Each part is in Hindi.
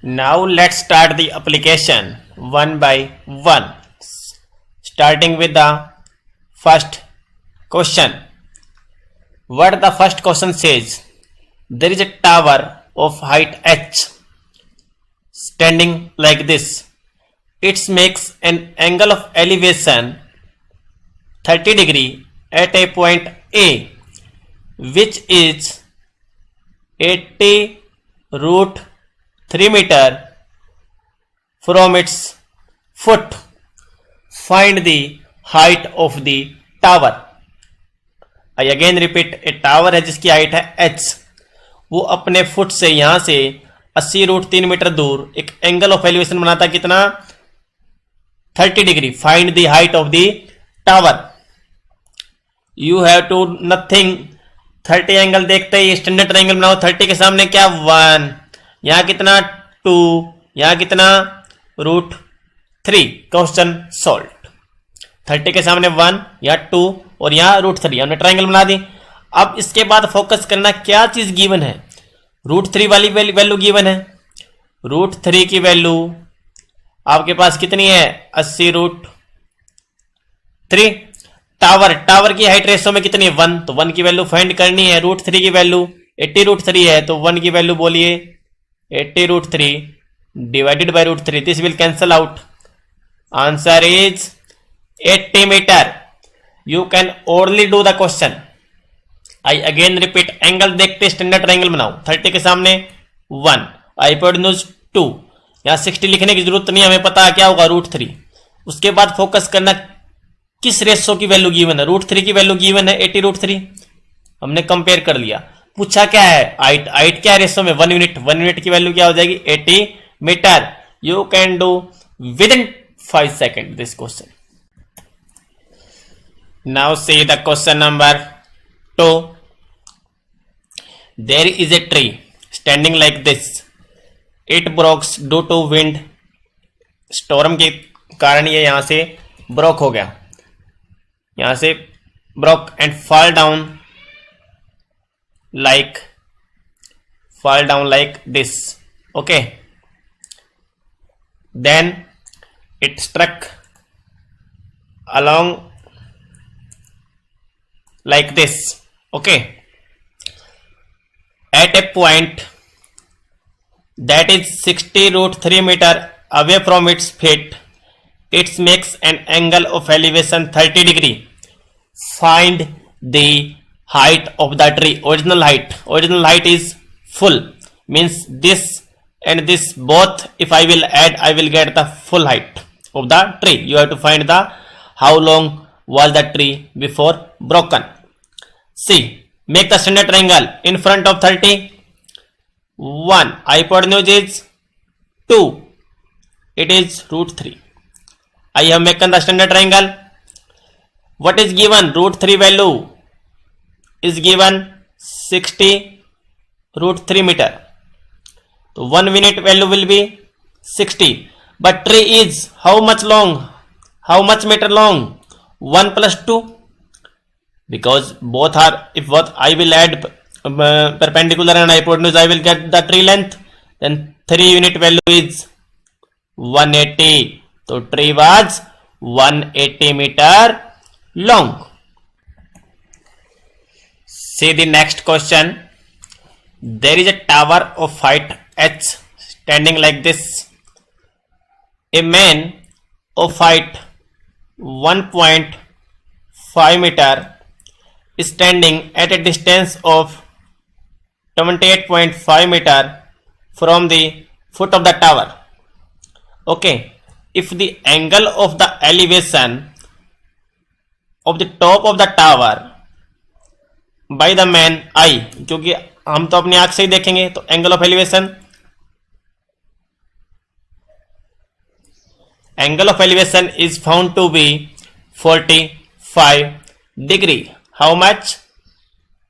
Now let's start the application one by one. Starting with the first question. What the first question says? There is a tower of height h standing like this. It makes an angle of elevation 30 degree at a point A, which is 80 root 3 meter from its foot. Find the height of the tower. I again repeat, a tower है जिसकी हाइट है h. वो अपने फुट से यहां से 80 रूट 3 मीटर दूर एक एंगल ऑफ एलिवेशन बनाता कितना 30 degree. Find the height of the tower. You have to nothing 30 angle देखते ही स्टैंडर्ड ट्रायंगल बनाओ. 30 के सामने क्या 1, यहां कितना 2, यहां कितना रूट 3. Question solve. 30 के सामने 1, यहां 2 और यहां रूट 3. हमने ट्रायंगल बना दी. अब इसके बाद फोकस करना क्या चीज गिवन है. रूट 3 वाली वैल्यू गिवन है. रूट 3 की वैल्यू आपके पास कितनी है 80 रूट 3. टावर की हाइट रेशो में कितनी है 1, तो 1 की वैल्यू फाइंड करनी है. रूट 3 की वैल्यू 80 रूट 3 है, तो 1 की वैल्यू बोलिए 80 root 3 divided by root 3. This will cancel out. Answer is 80 metre. You can only do the question. I again repeat, angle देखते स्टैंडर्ड ट्रायंगल बनाओ. 30 के सामने 1, हाइपोटेन्यूज 2, यहां 60 लिखने की जरूरत नहीं, हमें पता है क्या होगा रूट 3. उसके बाद फोकस करना किस रेशो की वैल्यू गिवन है. रूट 3 की वैल्यू गिवन है 80 रूट 3. हमने कंपेयर कर लिया. पूछा क्या है हाइट क्या है रेशो में 1 यूनिट. 1 यूनिट की वैल्यू क्या हो जाएगी 80 metre. You can do with in 5 second this question. Now see the question number 2. There is a tree standing like this. It broke due to wind. Storm के कारण ये यहां से ब्रोक हो गया, यहां से broke and fall down like this. Okay. Then it struck along like this. Okay. At a point that is 60 root 3 meter away from its feet, it makes an angle of elevation 30 degree. Find the height of the tree. Original height is full, means this and this both. If I will add, I will get the full height of the tree. You have to find the how long was the tree before broken. See, make the standard triangle in front of 30. 1, hypotenuse is 2, it is root 3. I have made the standard triangle. What is given? Root 3 value is given 60 root 3 meter. So 1 unit value will be 60. But tree is how much long? How much meter long? 1 plus 2. Because both are, if both I will add perpendicular and hypotenuse, I will get the tree length. Then 3 unit value is 180. So tree was 180 meter long. See the next question. There is a tower of height h standing like this. A man of height 1.5 meter standing at a distance of 28.5 meter from the foot of the tower. Okay, if the angle of the elevation of the top of the tower by the man I, क्योंकि हम तो अपनी आंख से ही देखेंगे, तो angle of elevation is found to be 45 degree. How much?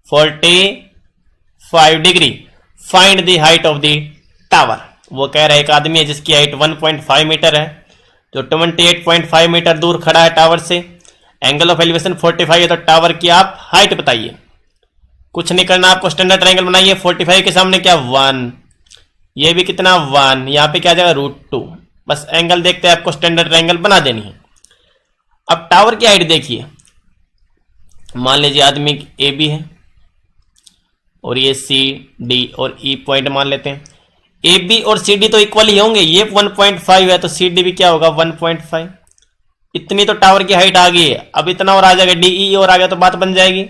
45 degree. Find the height of the tower. वो कह रहा है एक आदमी है जिसकी हाइट 1.5 मीटर है, जो 28.5 मीटर दूर खड़ा है टावर से. एंगल ऑफ एलिवेशन 45 है, तो टावर की आप हाइट बताइए. कुछ नहीं करना आपको, स्टैंडर्ड ट्रायंगल बनाइए. 45 के सामने क्या 1, ये भी कितना 1, यहाँ पे क्या आ जाएगा √2। बस एंगल देखते हैं, आपको स्टैंडर्ड एंगल बना देनी है। अब टावर की हाइट देखिए, मान लीजिए आदमी ए बी है और ये सी डी और ई पॉइंट मान लेते हैं। ए बी और सी डी तो इक्वल ही होंगे, ये 1.5 है तो सी डी भी क्या होगा 1.5। इतनी तो टावर की हाइट आ गई है। अब इतना और आ जाएगा, डी ई और आ गया तो बात बन जाएगी।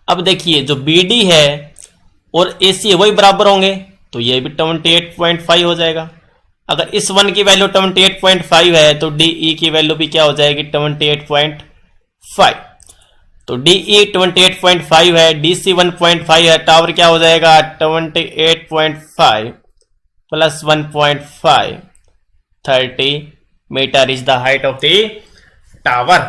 अब देखिए जो बी डी है और ए सी है वही बराबर होंगे, तो ये भी 28.5 हो जाएगा। अगर इस वन की वैल्यू 28.5 है तो डी ई की वैल्यू भी क्या हो जाएगी 28.5। तो डी ई 28.5 है, डी सी 1.5 है, टावर क्या हो जाएगा 28.5 plus 1.5, 30 metre is the height of the tower.